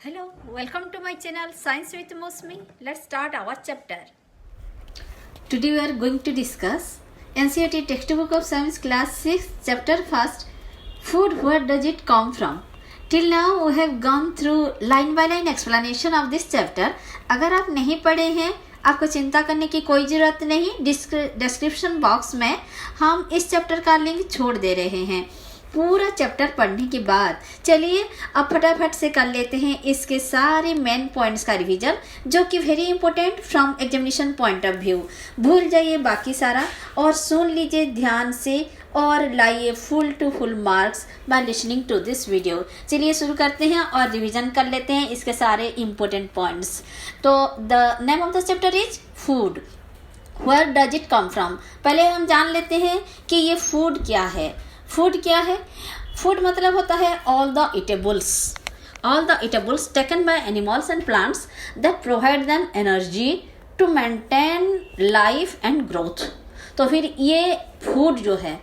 Hello, welcome to my channel Science with Mosmi. Let's start our chapter. Today we are going to discuss NCERT textbook of science class 6 chapter 1st food. Where does it come from? Till now we have gone through line by line explanation of this chapter. अगर आप नहीं पढ़े हैं आपको चिंता करने की कोई ज़रूरत नहीं. डिस्क्रिप्शन बॉक्स में हम इस चैप्टर का लिंक छोड़ दे रहे हैं. पूरा चैप्टर पढ़ने के बाद चलिए अब फटाफट से कर लेते हैं इसके सारे मेन पॉइंट्स का रिवीजन, जो कि very important from examination point of view. भूल जाइए बाकी सारा और सुन लीजिए ध्यान से और लाइए full to full marks by listening to this video. चलिए शुरू करते हैं और रिवीजन कर लेते हैं इसके सारे इंपॉर्टेंट पॉइंट्स. तो the name of the chapter is food. Where does it come from. पहले हम जान लेते हैं कि ये फूड क्या है. फूड क्या है? फूड मतलब होता है all the eatables taken by animals and plants that provide them energy to maintain life and growth. तो फिर ये फूड जो है,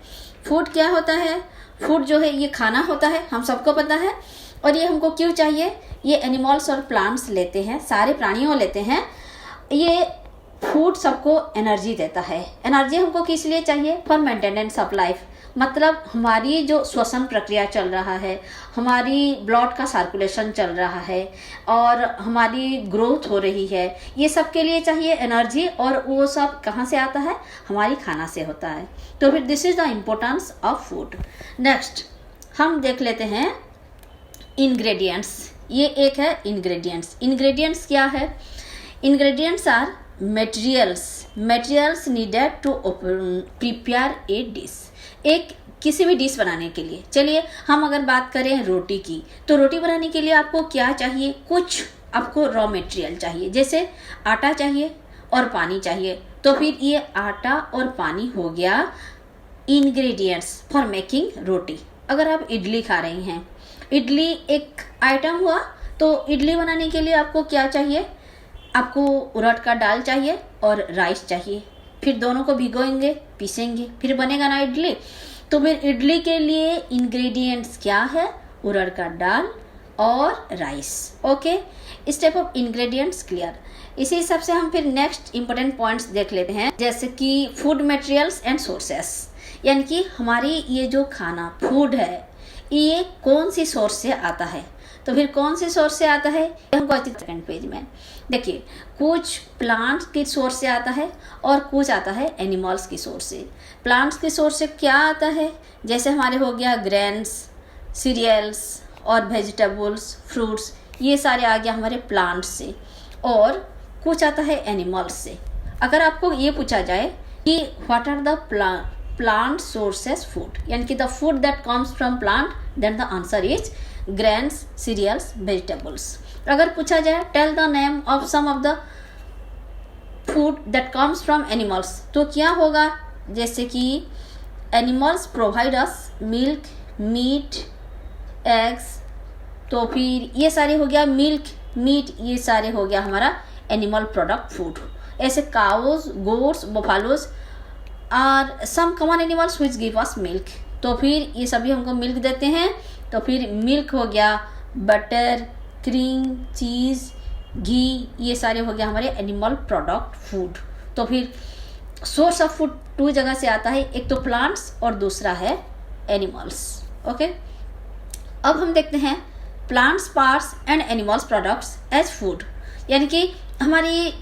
फूड क्या होता है? फूड जो है ये खाना होता है, हम सबको पता है. और ये हमको क्यों चाहिए? ये एनिमल्स और प्लांट्स लेते हैं, सारे प्राणियों लेते हैं. ये फूड सबको एनर्जी देता है. एनर्जी हमको किस लिए चाहिए? For maintenance of life. मतलब हमारी जो श्वसन प्रक्रिया चल रहा है, हमारी ब्लड का सर्कुलेशन चल रहा है और हमारी ग्रोथ हो रही है, ये सब के लिए चाहिए एनर्जी. और वो सब कहाँ से आता है? हमारी खाना से होता है. तो फिर this is the importance of food. Next हम देख लेते हैं इंग्रेडिएंट्स. ये एक है इंग्रेडिएंट्स. इंग्रेडिएंट्स क्या है? Ingredients are materials needed to prepare a dish. एक किसी भी डिश बनाने के लिए. चलिए हम अगर बात करें रोटी की, तो रोटी बनाने के लिए आपको क्या चाहिए? कुछ आपको रॉ मटेरियल चाहिए, जैसे आटा चाहिए और पानी चाहिए. तो फिर ये आटा और पानी हो गया इंग्रेडिएंट्स फॉर मेकिंग रोटी. अगर आप इडली खा रही हैं, इडली एक आइटम हुआ. तो इडली बनाने के लिए आपको क्या चाहिए? आपको उड़द का दाल चाहिए और राइस चाहिए. फिर दोनों को भिगोएंगे, पीसेंगे, फिर बनेगा ना इडली. तो फिर इडली के लिए इंग्रेडिएंट्स क्या है? उड़द का दाल और राइस. ओके, इस टाइप ऑफ इंग्रेडिएंट्स क्लियर. इसी हिसाब से हम फिर नेक्स्ट इंपॉर्टेंट पॉइंट्स देख लेते हैं, जैसे कि फूड मटेरियल्स एंड सोर्सेस. यानी कि हमारी ये जो खाना फूड है ये कौन सी सोर्स से आता है. तो फिर कौन सी सोर्स से आता है? हमको सेकंड पेज में देखिए, कुछ प्लांट्स की सोर्स से आता है और कुछ आता है एनिमल्स की सोर्स से. प्लांट्स की सोर्स से क्या आता है? जैसे हमारे हो गया ग्रेन्स, सीरियल्स और वेजिटेबल्स, फ्रूट्स, ये सारे आ गया हमारे प्लांट्स से. और कुछ आता है एनिमल्स से. अगर आपको ये पूछा जाए कि what are the plant sources food, यानी कि the food that comes from plant, then the answer is grains, cereals, vegetables. अगर पूछा जाए tell the name of some of the food that comes from animals, तो क्या होगा? जैसे कि animals provide us milk, meat, eggs. तो फिर ये सारे हो गया मिल्क, मीट, ये सारे हो गया हमारा एनिमल प्रोडक्ट फूड. ऐसे cows, goats, buffaloes are some common animals which give us milk. तो फिर ये सभी हमको मिल्क देते हैं. तो फिर मिल्क हो गया, बटर, क्रीम, चीज़, घी, ये सारे हो गया हमारे एनिमल प्रोडक्ट फूड. तो फिर सोर्स ऑफ फूड 2 जगह से आता है, एक तो प्लांट्स और दूसरा है एनिमल्स. ओके, अब हम देखते हैं plants parts and animals products as food. यानी कि हमारी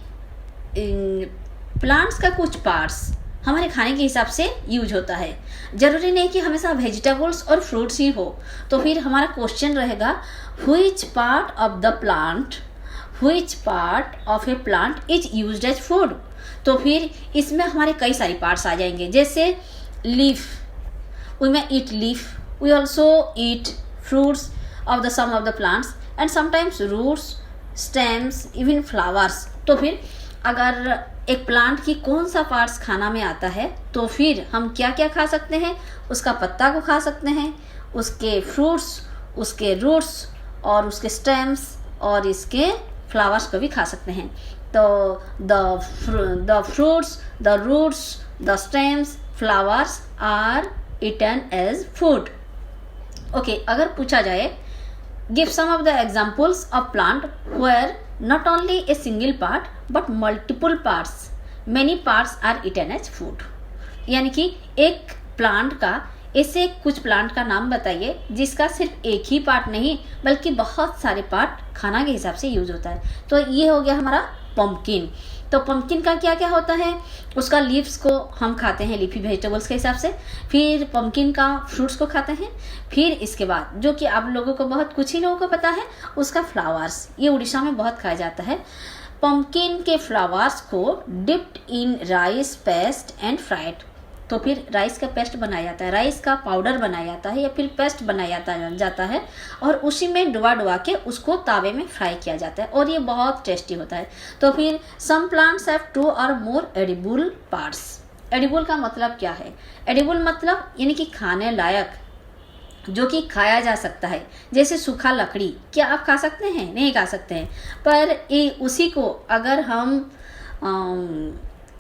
प्लांट्स का कुछ पार्ट्स हमारे खाने के हिसाब से यूज होता है. जरूरी नहीं कि हमेशा वेजिटेबल्स और फ्रूट्स ही हो. तो फिर हमारा क्वेश्चन रहेगा which part of a plant is used as food. तो फिर इसमें हमारे कई सारी पार्ट्स आ जाएंगे, जैसे leaf, we may eat leaf. We also eat fruits of the some of the plants and sometimes roots, stems, even flowers. तो फिर अगर एक प्लांट की कौन सा पार्ट्स खाना में आता है, तो फिर हम क्या क्या खा सकते हैं? उसका पत्ता को खा सकते हैं, उसके फ्रूट्स, उसके रूट्स और उसके स्टेम्स और इसके फ्लावर्स को भी खा सकते हैं. तो the fruits, the roots, the stems, flowers are eaten as food. Okay, अगर पूछा जाए give some of the examples of plant where not only a single part but multiple parts, many parts are eaten as food. यानी कि एक plant का, ऐसे कुछ plant का नाम बताइए जिसका सिर्फ एक ही पार्ट नहीं बल्कि बहुत सारे पार्ट खाना के हिसाब से यूज होता है. तो ये हो गया हमारा पम्पकिन. तो पम्पकिन का क्या क्या होता है, उसका लीव्स को हम खाते हैं लीफी वेजिटेबल्स के हिसाब से, फिर पम्पकिन का फ्रूट्स को खाते हैं, फिर इसके बाद जो कि आप लोगों को बहुत कुछ ही लोगों को पता है उसका फ्लावर्स, ये उड़ीसा में बहुत खाया जाता है. पम्पकिन के फ्लावर्स को dipped in rice paste and fried. तो फिर राइस का पेस्ट बनाया जाता है, राइस का पाउडर बनाया जाता है या फिर पेस्ट बनाया जाता है और उसी में डुबा के उसको तावे में फ्राई किया जाता है और ये बहुत टेस्टी होता है. तो फिर some plants have 2 or more edible parts. Edible का मतलब क्या है, एडिबल मतलब यानी कि खाने लायक, जो कि खाया जा सकता है. जैसे सूखा लकड़ी क्या आप खा सकते हैं, नहीं खा सकते हैं, पर उसी को अगर हम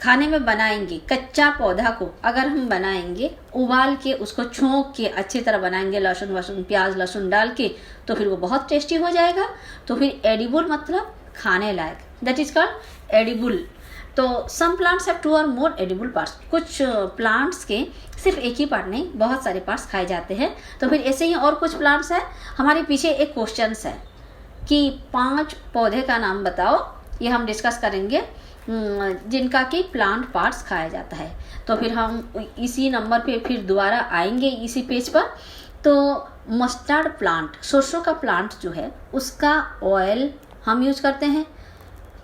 खाने में बनाएंगे, कच्चा पौधा को अगर हम बनाएंगे उबाल के उसको छोंक के अच्छी तरह बनाएंगे, लहसुन प्याज लहसुन डाल के, तो फिर वो बहुत टेस्टी हो जाएगा. तो फिर एडिबल मतलब खाने लायक, दैट इज कॉल्ड एडिबल. तो some plants have 2 or more edible parts. कुछ प्लांट्स के सिर्फ एक ही पार्ट नहीं बहुत सारे पार्ट्स खाए जाते हैं. तो फिर ऐसे ही और कुछ प्लांट्स हैं. हमारे पीछे एक क्वेश्चन है कि 5 पौधे का नाम बताओ, ये हम डिस्कस करेंगे जिनका कि प्लांट पार्ट्स खाया जाता है. तो फिर हम इसी नंबर पे फिर दोबारा आएंगे इसी पेज पर. तो मस्टर्ड प्लांट, सरसों का प्लांट जो है उसका ऑयल हम यूज करते हैं.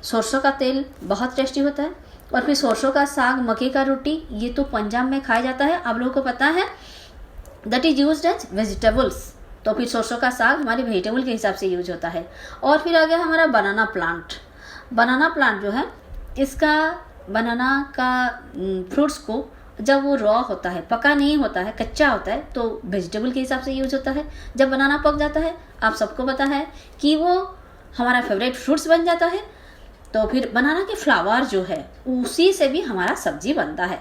सरसों का तेल बहुत टेस्टी होता है. और फिर सरसों का साग, मक्के का रोटी, ये तो पंजाब में खाया जाता है, आप लोगों को पता है, that is used as vegetables. तो फिर सरसों का साग हमारे वेजिटेबल के हिसाब से यूज होता है. और फिर आ गया हमारा बनाना प्लांट. बनाना प्लांट जो है, इसका बनाना का फ्रूट्स को जब वो रॉ होता है, पका नहीं होता है, कच्चा होता है, तो वेजिटेबल के हिसाब से यूज होता है. जब बनाना पक जाता है, आप सबको पता है कि वो हमारा फेवरेट फ्रूट्स बन जाता है. तो फिर बनाना के फ्लावर जो है उसी से भी हमारा सब्जी बनता है.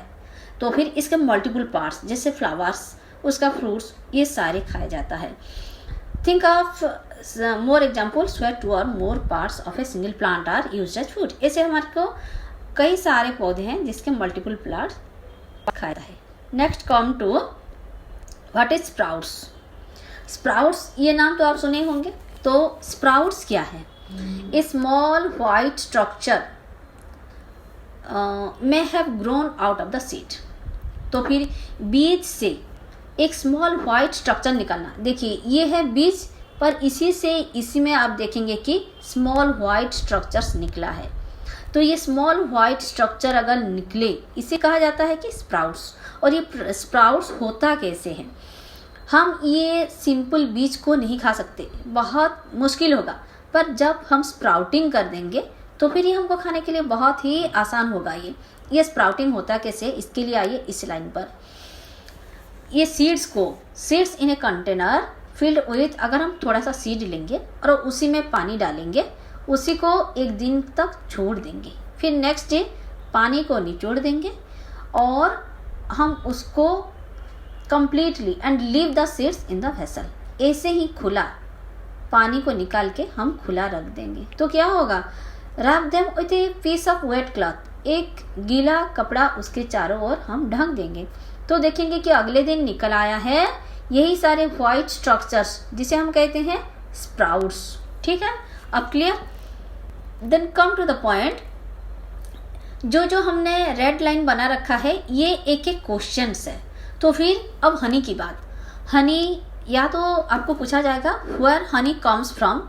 तो फिर इसके मल्टीपल पार्ट्स जैसे फ्लावर्स, उसका फ्रूट्स, ये सारे खाया जाता है. Think of more examples where 2 or more parts of a single plant are used as food. ऐसे हमारे को कई सारे पौधे हैं जिसके मल्टीपल प्लांट्स खाया है. Next come to what is sprouts. Sprouts ये नाम तो आप सुने होंगे. तो स्प्राउट्स क्या है, a small white structure may have grown out of the seed. तो फिर बीज से एक स्मॉल व्हाइट स्ट्रक्चर निकलना. देखिए ये है बीज, पर इसी में आप देखेंगे कि स्मॉल व्हाइट स्ट्रक्चर्स निकला है. तो ये स्मॉल व्हाइट स्ट्रक्चर अगर निकले, इसे कहा जाता है कि स्प्राउट्स. और ये स्प्राउट्स होता कैसे है, हम ये सिंपल बीज को नहीं खा सकते, बहुत मुश्किल होगा. पर जब हम स्प्राउटिंग कर देंगे तो फिर ये हमको खाने के लिए बहुत ही आसान होगा. ये स्प्राउटिंग होता कैसे, इसके लिए आइए इस लाइन पर. ये seeds in a container filled with, अगर हम थोड़ा सा सीड लेंगे और उसी में पानी डालेंगे, उसी को एक दिन तक छोड़ देंगे, फिर नेक्स्ट डे पानी को निचोड़ देंगे और हम उसको completely and leave the seeds in the vessel. ऐसे ही खुला पानी को निकाल के हम खुला रख देंगे. तो क्या होगा, wrap them with a piece of wet cloth, एक गीला कपड़ा उसके चारों ओर हम ढक देंगे. तो देखेंगे कि अगले दिन निकल आया है यही सारे व्हाइट स्ट्रक्चर्स जिसे हम कहते हैं स्प्राउट्स. ठीक है, अब clear. Then come to the point. जो हमने रेड लाइन बना रखा है ये एक एक क्वेश्चंस है. तो फिर अब हनी की बात. हनी या तो आपको पूछा जाएगा वेयर हनी कम्स फ्रॉम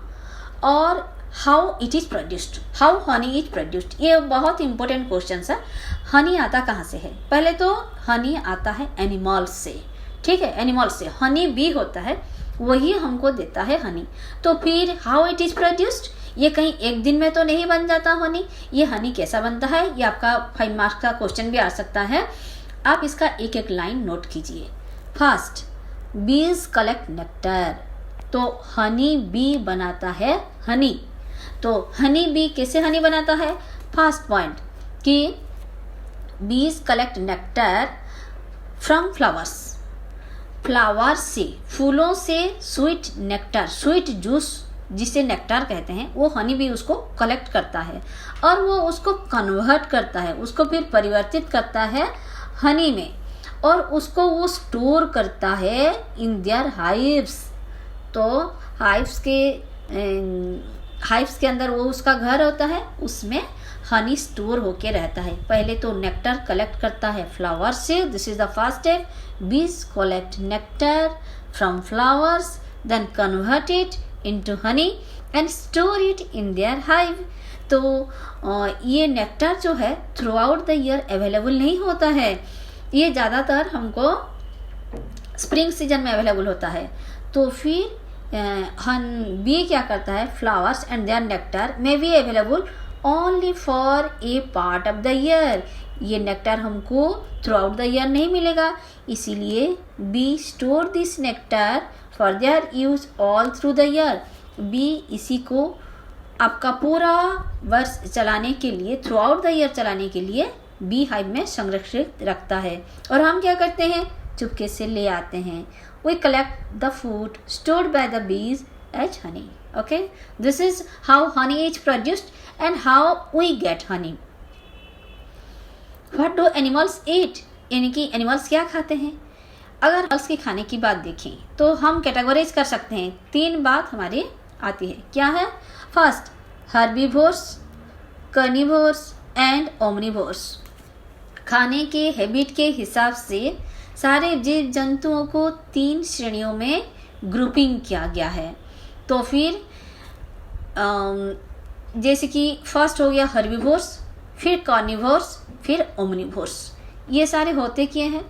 और how it is produced, how honey is produced. ये बहुत इंपॉर्टेंट क्वेश्चन है. हनी आता कहाँ से है, पहले तो हनी आता है एनिमल्स से. ठीक है, एनिमल्स से हनी बी होता है, वही हमको देता है हनी. तो फिर हाउ इट इज प्रोड्यूस्ड, ये कहीं एक दिन में तो नहीं बन जाता हनी. ये हनी कैसा बनता है, ये आपका 5 मार्क्स का क्वेश्चन भी आ सकता है. आप इसका एक एक लाइन नोट कीजिए. फर्स्ट, बीज कलेक्ट नेक्टर. तो हनी बी बनाता है हनी. तो हनी बी कैसे हनी बनाता है, फर्स्ट पॉइंट कि बीज collect nectar from flowers. Flower से, फूलों से स्वीट नेक्टर, स्वीट जूस जिसे नेक्टर कहते हैं, वो हनी बी उसको कलेक्ट करता है और वो उसको कन्वर्ट करता है, उसको फिर परिवर्तित करता है हनी में और उसको वो स्टोर करता है इन देयर हाइव्स। तो हाइव्स के अंदर वो उसका घर होता है, उसमें हनी स्टोर होके रहता है। पहले तो नेक्टर कलेक्ट करता है फ्लावर से, this is the first step. Bees collect nectar from flowers, then convert it into honey and store it in their hive. तो ये नेक्टर जो है throughout the year available नहीं होता है, ये ज़्यादातर हमको स्प्रिंग सीजन में अवेलेबल होता है। तो फिर बी क्या करता है, flowers and their nectar may be available only for a part of the year. ये नेक्टर हमको थ्रू आउट द ईयर नहीं मिलेगा, इसीलिए bee store this nectar for their use all through the year. Bee इसी को आपका पूरा वर्ष चलाने के लिए, थ्रू आउट द ईयर चलाने के लिए बी हाइव में संरक्षित रखता है। और हम क्या करते हैं, चुपके से ले आते हैं। We collect the food stored by the bees as honey. Okay, this is how honey is produced and how we get honey. What do animals eat? यानी कि एनिमल्स क्या खाते हैं। अगर एनिमल्स के खाने की बात देखें तो हम कैटेगराइज कर सकते हैं, 3 बात हमारी आती है। क्या है? First, herbivores, carnivores and omnivores. खाने के हैबिट के हिसाब से सारे जीव जंतुओं को 3 श्रेणियों में ग्रुपिंग किया गया है। तो फिर जैसे कि फर्स्ट हो गया हर्बीवोर्स, फिर कार्निवोर्स, फिर ओमनिवोर्स। ये सारे होते क्या हैं?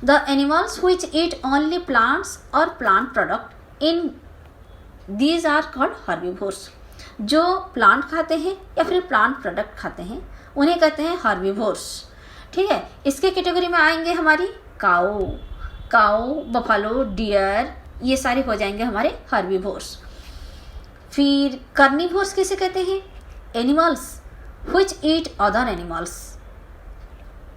The animals which eat only plants और plant product, in these are called herbivores. जो प्लांट खाते हैं या फिर प्लांट प्रोडक्ट खाते हैं उन्हें कहते हैं हर्बीवोर्स। ठीक है, इसके कैटेगरी में आएंगे हमारी काऊ, बफालो, डियर, ये सारे हो जाएंगे हमारे हर्बीवोर्स। फिर कार्निवोर्स किसे कहते हैं? Animals which eat other animals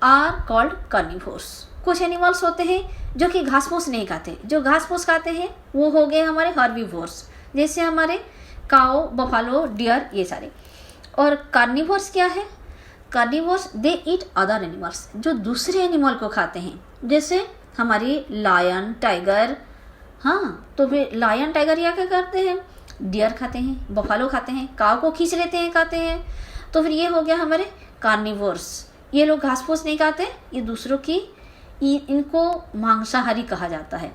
are called carnivores. कुछ एनिमल्स होते हैं जो कि घास फूस नहीं खाते, जो घास फूस खाते हैं वो हो गए हमारे हर्बीवोर्स, जैसे हमारे काऊ, बफालो, डियर, ये सारे। और कार्निवोर्स क्या है? कार्निवोर्स दे ईट अदर एनिमल्स, जो दूसरे एनिमल को खाते हैं, जैसे हमारी लायन, टाइगर। हाँ, तो फिर लायन, टाइगर या क्या करते हैं? डियर खाते हैं, बफालो खाते हैं, काऊ को खींच लेते हैं, खाते हैं। तो फिर ये हो गया हमारे कार्निवोर्स। ये लोग घास फूस नहीं खाते, ये दूसरों की, इनको मांसाहारी कहा जाता है।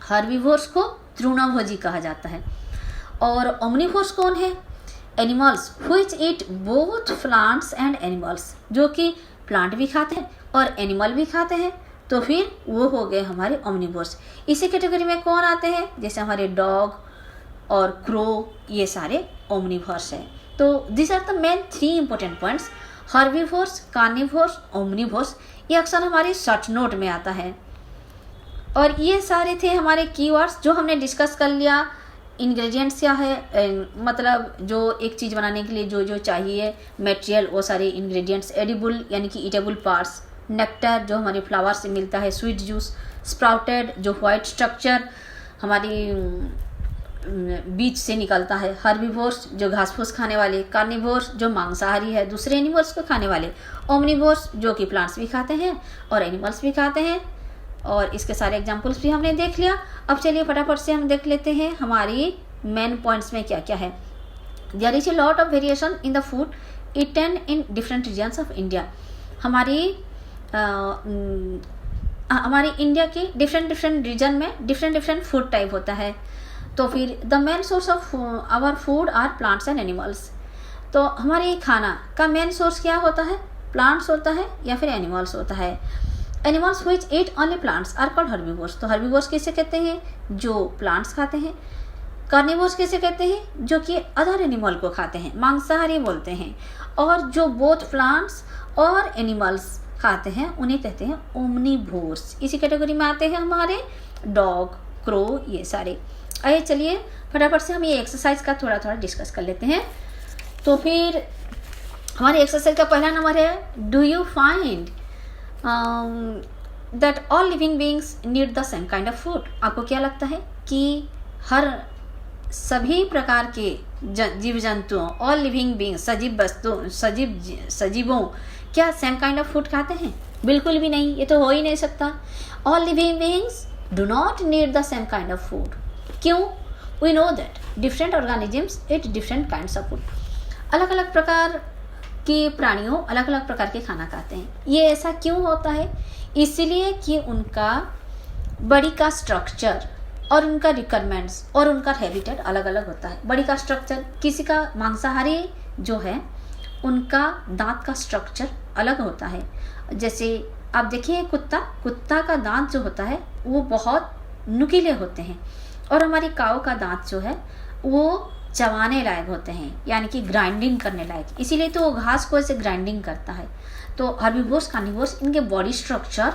हर्बीवोर्स को तृणभोजी कहा जाता है। और ओमनिवोर्स कौन है? Animals which eat both plants and animals, जो कि प्लांट भी खाते हैं और एनिमल भी खाते हैं। तो फिर वो हो गए हमारे ओमनिवोर्स। इसी कैटेगरी में कौन आते हैं? जैसे हमारे डॉग और क्रो, ये सारे ओमनिवोर्स हैं। तो this are the main 3 important points, herbivores, carnivores, omnivores. ये अक्सर हमारे शॉर्ट नोट में आता है। और ये सारे थे हमारे कीवर्ड्स जो हमने डिस्कस कर लिया। इंग्रेडिएंट्स क्या है, मतलब जो एक चीज़ बनाने के लिए जो जो चाहिए मटेरियल, वो सारे इंग्रेडिएंट्स। एडिबल यानी कि ईटेबल पार्ट्स, नेक्टर जो हमारे फ्लावर से मिलता है, स्वीट जूस, स्प्राउटेड जो वाइट स्ट्रक्चर हमारी बीज से निकलता है, हर्बीवोर्स जो घास फूस खाने वाले, कार्निवोर्स जो मांसाहारी है, दूसरे एनिमल्स को खाने वाले, ओमनिवोर्स जो कि प्लांट्स भी खाते हैं और एनिमल्स भी खाते हैं। और इसके सारे एग्जाम्पल्स भी हमने देख लिया। अब चलिए फटाफट से हम देख लेते हैं हमारी मेन पॉइंट्स में क्या क्या है। There is a lot of variation in the food eaten in different regions of India. हमारी इंडिया के डिफरेंट रीजन में डिफरेंट फूड टाइप होता है। तो फिर the main source of our food are plants and animals. तो हमारे खाना का मेन सोर्स क्या होता है? प्लांट्स होता है या फिर एनिमल्स होता है। Animals which eat only plants are called herbivores. तो हर्बीवोर्स किसे कहते हैं? जो प्लांट्स खाते हैं। कार्निवोर्स किसे कहते हैं? जो कि अदर एनिमल को खाते हैं, मांसाहारी बोलते हैं। और जो बोथ प्लांट्स और एनिमल्स खाते हैं उन्हें कहते हैं ओमनिवोर्स। इसी कैटेगरी में आते हैं हमारे डॉग, क्रो, ये सारे। आइए चलिए फटाफट से हम ये एक्सरसाइज का थोड़ा थोड़ा डिस्कस कर लेते हैं। तो फिर हमारे एक्सरसाइज का पहला नंबर है, do you find that all living beings need the same kind of food. आपको क्या लगता है कि हर सभी प्रकार के जीव जंतुओं, ऑल लिविंग बीइंग्स, सजीव वस्तुओं, सजीवों क्या सेम काइंड ऑफ फूड खाते हैं? बिल्कुल भी नहीं, ये तो हो ही नहीं सकता। All living beings do not need the same kind of food. क्यों? We know that different organisms eat different kinds of food. अलग अलग प्रकार के प्राणियों अलग अलग प्रकार के खाना खाते हैं। ये ऐसा क्यों होता है? इसलिए कि उनका बॉडी का स्ट्रक्चर और उनका रिक्वायरमेंट्स और उनका हैबिटेट अलग अलग होता है। बॉडी का स्ट्रक्चर, किसी का मांसाहारी जो है उनका दांत का स्ट्रक्चर अलग होता है। जैसे आप देखिए कुत्ता का दांत जो होता है वो बहुत नुकीले होते हैं, और हमारी काऊ का दांत जो है वो चबाने लायक होते हैं, यानी कि ग्राइंडिंग करने लायक, इसीलिए तो वो घास को ऐसे ग्राइंडिंग करता है। तो हर्बीवोर्स, कार्निवोर्स, इनके बॉडी स्ट्रक्चर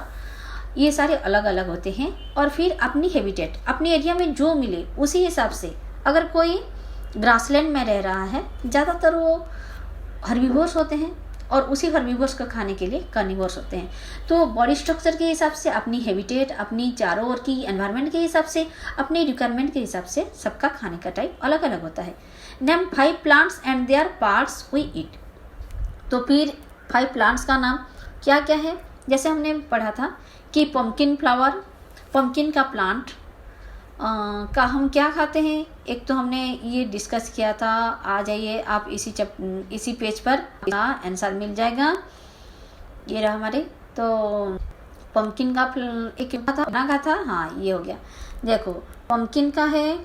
ये सारे अलग अलग होते हैं। और फिर अपनी हैबिटेट, अपनी एरिया में जो मिले उसी हिसाब से, अगर कोई ग्रासलैंड में रह रहा है ज़्यादातर वो हर्बीवोर्स होते हैं, और उसी हर्बीवोर्स को खाने के लिए कार्निवोर्स होते हैं। तो बॉडी स्ट्रक्चर के हिसाब से, अपनी हैबिटेट, अपनी चारों ओर की एनवायरनमेंट के हिसाब से, अपनी रिक्वायरमेंट के हिसाब से सबका खाने का टाइप अलग अलग होता है। Name 5 plants and their parts we eat. तो फिर 5 प्लांट्स का नाम क्या क्या है? जैसे हमने पढ़ा था कि पम्पकिन फ्लावर, पम्पकिन का प्लांट का हम क्या खाते हैं, एक तो हमने ये डिस्कस किया था। आ जाइए आप इसी पेज पर आंसर मिल जाएगा। ये रहा हमारे, तो पम्पकिन का एक था, हाँ ये हो गया। देखो पम्पकिन का है,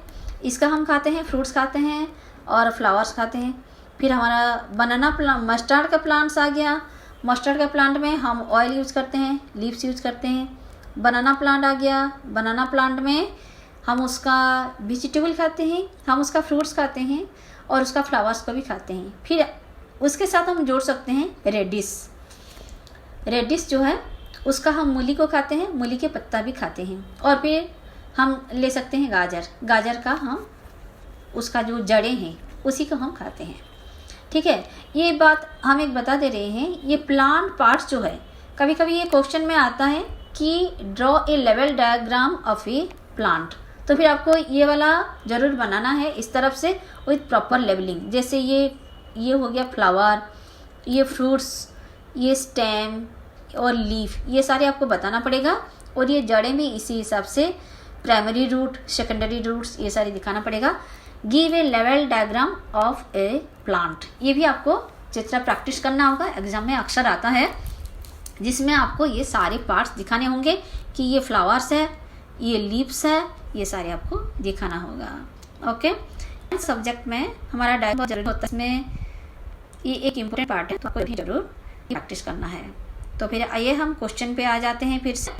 इसका हम खाते हैं, फ्रूट्स खाते हैं और फ्लावर्स खाते हैं। फिर हमारा बनाना प्लांट, मस्टर्ड का प्लांट्स आ गया। मस्टर्ड का प्लांट में हम ऑयल यूज़ करते हैं, लीव्स यूज़ करते हैं। बनाना प्लांट आ गया, बनाना प्लांट में हम उसका वेजिटेबल खाते हैं, हम उसका फ्रूट्स खाते हैं और उसका फ्लावर्स को भी खाते हैं। फिर उसके साथ हम जोड़ सकते हैं रेडिश। रेडिश जो है उसका हम मूली को खाते हैं, मूली के पत्ता भी खाते हैं। और फिर हम ले सकते हैं गाजर, गाजर का हम उसका जो जड़ें हैं उसी को हम खाते हैं। ठीक है, ये बात हम एक बता दे रहे हैं। ये प्लांट पार्ट्स जो है, कभी कभी ये क्वेश्चन में आता है कि draw a level diagram of a plant, तो फिर आपको ये वाला ज़रूर बनाना है इस तरफ से विथ प्रॉपर लेवलिंग। जैसे ये हो गया फ्लावर, ये फ्रूट्स, ये स्टेम और लीफ, ये सारे आपको बताना पड़ेगा। और ये जड़ें भी इसी हिसाब से, प्राइमरी रूट, सेकेंडरी रूट्स, ये सारे दिखाना पड़ेगा। Give a level diagram of a plant, ये भी आपको जितना प्रैक्टिस करना होगा। एग्जाम में अक्सर आता है जिसमें आपको ये सारे पार्ट्स दिखाने होंगे कि ये फ्लावर्स है, ये लीव्स है, ये सारे आपको दिखाना होगा। ओके, सब्जेक्ट में हमारा डायग्राम बहुत जरूरी होता है, इसमें ये एक इम्पोर्टेंट पार्ट है, तो आपको भी जरूर प्रैक्टिस करना है। तो फिर आइए हम क्वेश्चन पे आ जाते हैं। फिर से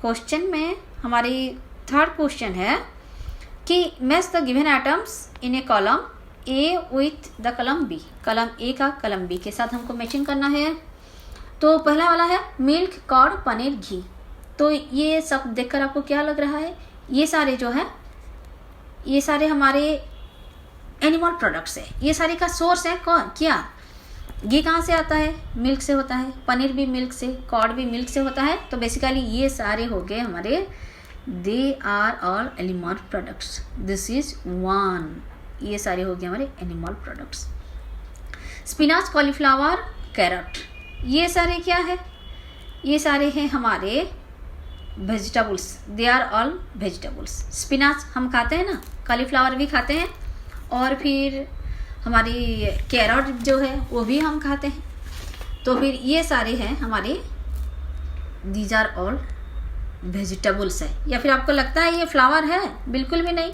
क्वेश्चन में हमारी थर्ड क्वेश्चन है कि match the given items in a column A with the column B. Column A का कॉलम बी के साथ हमको मैचिंग करना है। तो पहला वाला है मिल्क, कर्ड, पनीर, घी। तो ये सब देखकर आपको क्या लग रहा है? ये सारे जो है, ये सारे हमारे एनिमल प्रोडक्ट्स है। ये सारे का सोर्स है कौन, क्या? घी कहाँ से आता है? मिल्क से होता है। पनीर भी मिल्क से, कर्ड भी मिल्क से होता है। तो बेसिकली ये सारे हो गए हमारे, they are all animal products. This is one, ये सारे हो गए हमारे animal products. Spinach, cauliflower, carrot, ये सारे क्या है? ये सारे हैं हमारे vegetables, they are all vegetables. Spinach हम खाते हैं ना, कॉलीफ्लावर भी खाते हैं, और फिर हमारी कैरट जो है वो भी हम खाते हैं। तो फिर ये सारे हैं हमारे, दीज आर ऑल वेजिटेबल्स है। या फिर आपको लगता है ये फ्लावर है? बिल्कुल भी नहीं।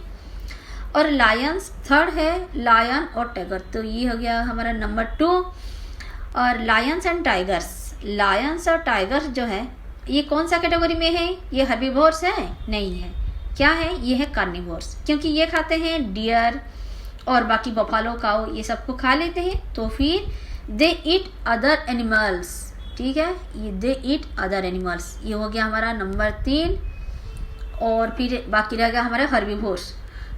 और लायंस थर्ड है, लायन और टाइगर, तो ये हो गया हमारा नंबर 2। और लायंस एंड टाइगर्स, लायंस और टाइगर जो है ये कौन सा कैटेगरी में है? ये हर्बीवोर्स है? नहीं है। क्या है? ये है कार्निवोर्स, क्योंकि ये खाते हैं डियर और बाकी बफालो, काऊ, ये सबको खा लेते हैं। तो फिर दे ईट अदर एनिमल्स, ठीक है, ये दे ईट अदर एनिमल्स, ये हो गया हमारा नंबर 3। और फिर बाकी रह गया हमारा हर्बीवोर्स।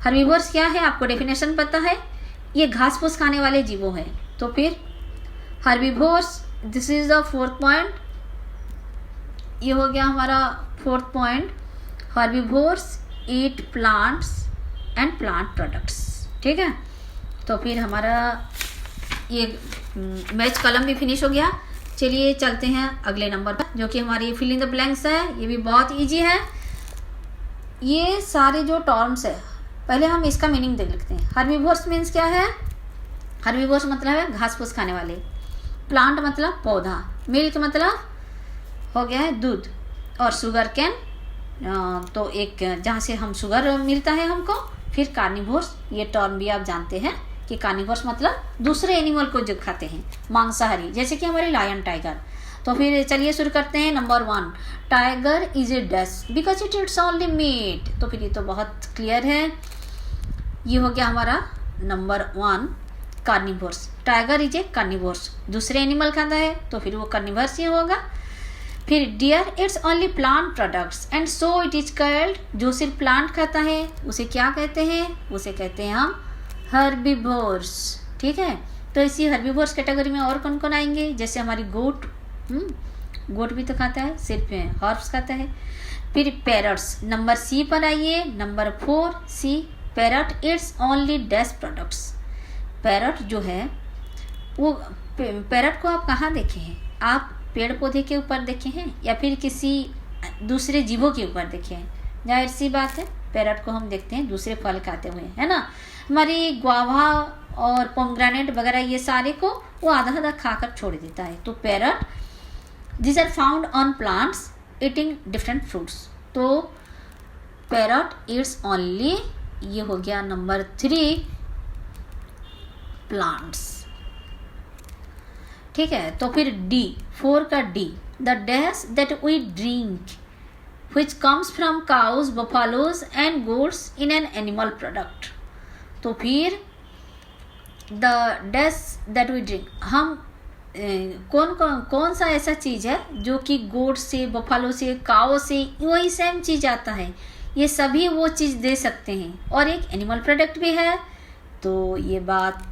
हर्बीवोर्स क्या है? आपको डेफिनेशन पता है, ये घास फूस खाने वाले जीवों हैं। तो फिर herbivores, this is the 4th point. ये हो गया हमारा 4th point, herbivores eat plants and plant products. ठीक है, तो फिर हमारा ये मैच कॉलम भी फिनिश हो गया। चलिए चलते हैं अगले नंबर पर, जो कि हमारी फिल इन द ब्लैंक्स है। ये भी बहुत इजी है। ये सारे जो टर्म्स है, पहले हम इसका मीनिंग देख लेते हैं। हर्बीवोर्स मीन्स क्या है? हर्बीवोर्स मतलब है घास फूस खाने वाले, प्लांट मतलब पौधा, मिल्क मतलब हो गया है दूध, और शुगर कैन तो एक जहाँ से हम शुगर मिलता है हमको। फिर कार्निवोर्स, ये टर्म भी आप जानते हैं कि कार्निवोर्स मतलब दूसरे एनिमल को जो खाते हैं, मांसाहारी, जैसे कि हमारे लायन, टाइगर। तो फिर चलिए शुरू करते हैं। Number 1, tiger is a dash because it it's only meat. तो फिर ये तो बहुत क्लियर है। ये हो गया हमारा number 1, carnivores. Tiger is a carnivores, दूसरे एनिमल खाता है, तो फिर वो कार्निवोर्स ही होगा। फिर deer it's only plant products and so it is called, जो सिर्फ प्लांट खाता है उसे क्या कहते हैं? उसे कहते हैं हम हर्बीवोर्स। ठीक है, तो इसी हर्बीवोर्स कैटेगरी में और कौन कौन आएंगे? जैसे हमारी गोट, गोट भी तो खाता है, सिर्फ हर्ब्स खाता है। फिर पैरट्स, नंबर सी पर आइए। Number 4 C, parrot it's only dash products. Parrot जो है वो, पैरट को आप कहाँ देखे हैं? आप पेड़ पौधे के ऊपर देखे हैं या फिर किसी दूसरे जीवों के ऊपर देखे हैं? जाहिर सी बात है, पैरट को हम देखते हैं दूसरे फल खाते हुए, है ना। हमारी ग्वावा और पोमग्रेनेट वगैरह ये सारे को वो आधा आधा खाकर छोड़ देता है। तो parrot, these are found on plants eating different fruits। तो पैरट eats only, ये हो गया नंबर 3, प्लांट्स। ठीक है, तो फिर डी, 4 का D, the dash that we drink which comes from cows, buffaloes and goats in an animal product। तो फिर the dash that we drink, हम कौन सा ऐसा चीज़ है जो कि गोट से, बफालो से, काओ से वही सेम चीज़ आता है, ये सभी वो चीज़ दे सकते हैं, और एक एनिमल प्रोडक्ट भी है। तो ये बात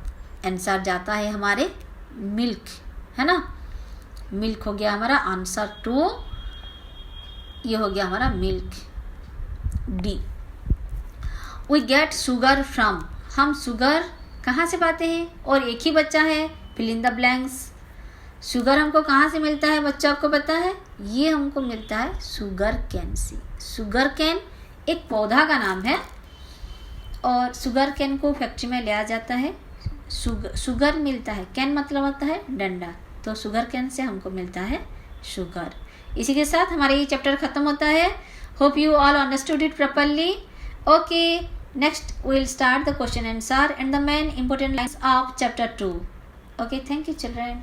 आंसर जाता है हमारे मिल्क, है ना। मिल्क हो गया हमारा आंसर 2, ये हो गया हमारा milk, D. We get sugar from, हम शुगर कहाँ से पाते हैं? और एक ही बच्चा है, fill in the blanks. Sugar हमको कहाँ से मिलता है? बच्चा आपको पता है, ये हमको मिलता है sugar can say. Sugar cane एक पौधा का नाम है, और शुगर कैन को फैक्ट्री में लिया जाता है, शुगर मिलता है, कैन मतलब होता है डंडा, तो शुगर कैन से हमको मिलता है शुगर। इसी के साथ हमारा ये चैप्टर खत्म होता है। Hope you all understood it properly. Okay, next we will start the question answer and the main important lines of chapter 2। Okay, thank you children.